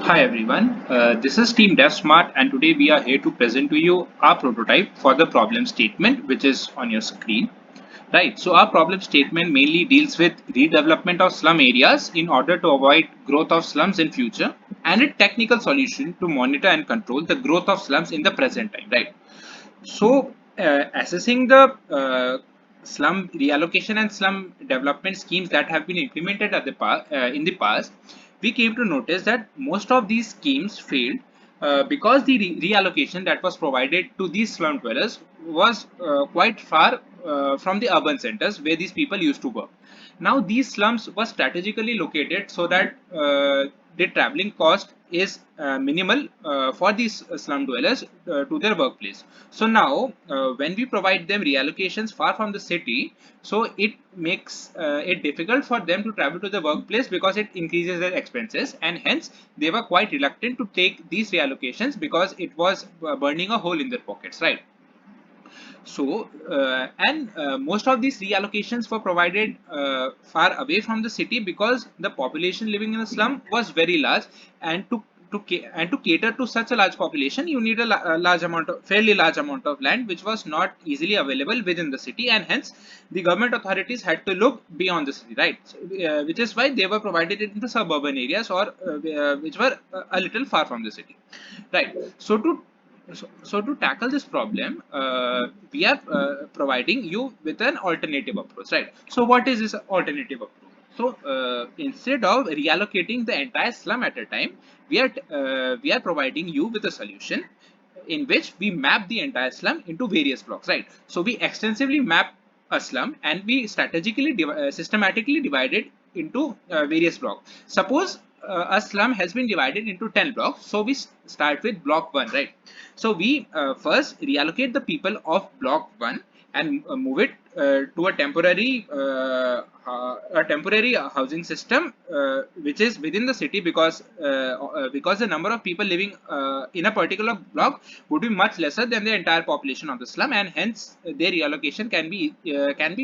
Hi everyone, this is Team DefSmart and today we are here to present to you our prototype for the problem statement which is on your screen. Right, so our problem statement mainly deals with redevelopment of slum areas in order to avoid growth of slums in future and a technical solution to monitor and control the growth of slums in the present time. Right, so assessing the slum reallocation and slum development schemes that have been implemented at in the past, we came to notice that most of these schemes failed because the reallocation that was provided to these slum dwellers was quite far from the urban centers where these people used to work. Now, these slums were strategically located so that the traveling cost is minimal for these slum dwellers to their workplace. So now, when we provide them reallocations far from the city, so it makes it difficult for them to travel to the workplace because it increases their expenses, and hence they were quite reluctant to take these reallocations because it was burning a hole in their pockets, right? So, most of these reallocations were provided far away from the city because the population living in the slum was very large, and to cater to such a large population, you need a large amount of fairly large amount of land, which was not easily available within the city, and hence the government authorities had to look beyond the city, right? So, which is why they were provided in the suburban areas or which were a little far from the city, right? So to tackle this problem, we are providing you with an alternative approach, right? So what is this alternative approach? So instead of reallocating the entire slum at a time, we are providing you with a solution in which we map the entire slum into various blocks, right? So we extensively map a slum and we systematically divide it into various blocks. Suppose a slum has been divided into 10 blocks, so we start with block 1, right? So we first reallocate the people of block 1 and move it to a temporary housing system which is within the city because the number of people living in a particular block would be much lesser than the entire population of the slum, and hence their reallocation can be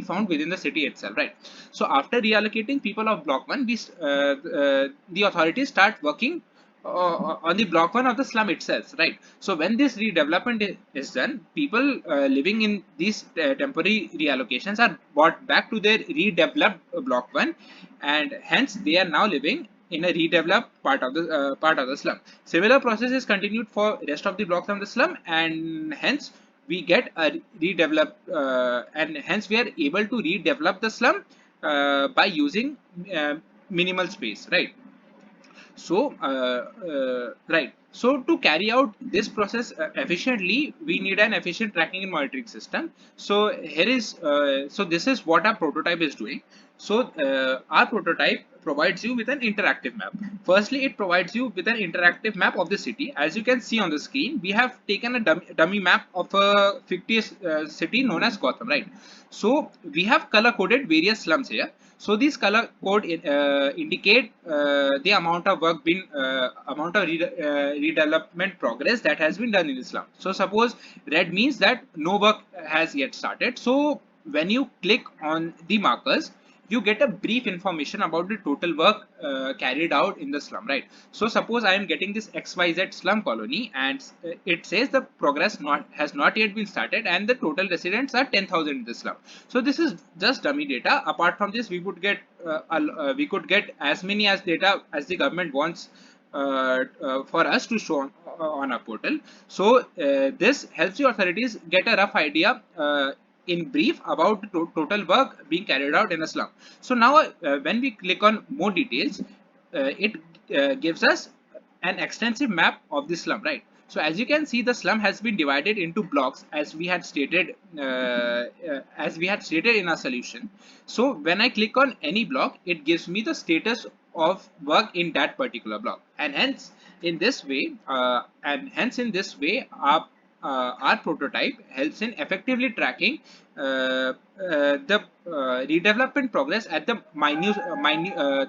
found within the city itself, right? So after reallocating people of block 1, the authorities start working on the block 1 of the slum itself, right? So when this redevelopment is done, people living in these temporary reallocations are brought back to their redeveloped block 1, and hence they are now living in a redeveloped part of the slum. Similar process is continued for rest of the blocks of the slum, and hence we get a redeveloped and hence we are able to redevelop the slum by using minimal space, right? So, right. So to carry out this process efficiently, we need an efficient tracking and monitoring system. So so this is what our prototype is doing. So our prototype provides you with an interactive map. Firstly, it provides you with an interactive map of the city. As you can see on the screen, we have taken a dummy map of a fictitious city known as Gotham, right? So we have color coded various slums here. So these color code indicate the amount of redevelopment progress that has been done in Islam. So suppose red means that no work has yet started. So when you click on the markers, you get a brief information about the total work carried out in the slum, right? So suppose I am getting this XYZ slum colony, and it says the progress not has not yet been started, and the total residents are 10,000 in the slum. So this is just dummy data. Apart from this, we could get as many as data as the government wants for us to show on our portal. So this helps the authorities get a rough idea in brief about the total work being carried out in a slum. So now when we click on more details, it gives us an extensive map of the slum, right? So as you can see, the slum has been divided into blocks as we had stated in our solution. So when I click on any block, it gives me the status of work in that particular block, and hence in this way, our prototype helps in effectively tracking the redevelopment progress at the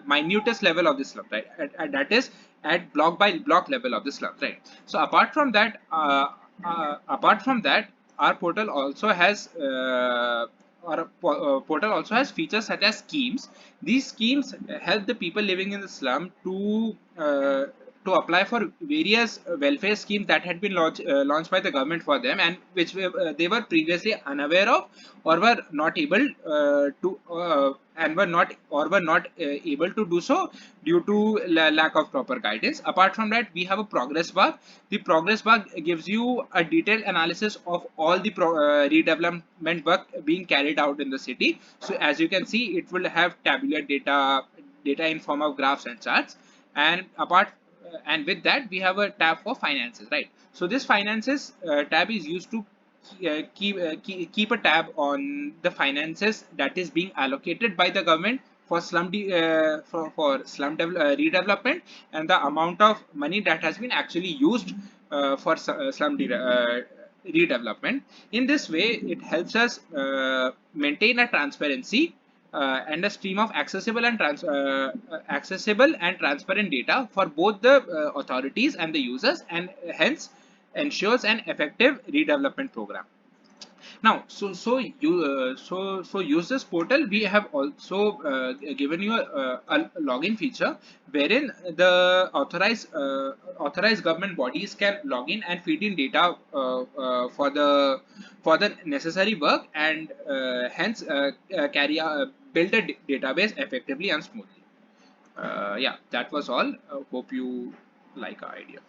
minutest level of the slum, right? That is at block by block level of the slum, right? So apart from that, our portal also has portal also has features such as schemes. These schemes help the people living in the slum to to apply for various welfare schemes that had been launched by the government for them, and which they were previously unaware of, or were not able to and were not able to do so due to lack of proper guidance. Apart from that, we have a progress bar. The progress bar gives you a detailed analysis of all the redevelopment work being carried out in the city. So as you can see, it will have tabular data in form of graphs and charts. And and with that, we have a tab for finances, right? So this finances tab is used to keep a tab on the finances that is being allocated by the government for redevelopment, and the amount of money that has been actually used for redevelopment. In this way, it helps us maintain a transparency and a stream of accessible and transparent data for both the authorities and the users, and hence ensures an effective redevelopment program. Now, so use this portal. We have also given you a login feature wherein the authorized government bodies can log in and feed in data for the necessary work, and hence build a database effectively and smoothly. Yeah, that was all. Hope you like our idea.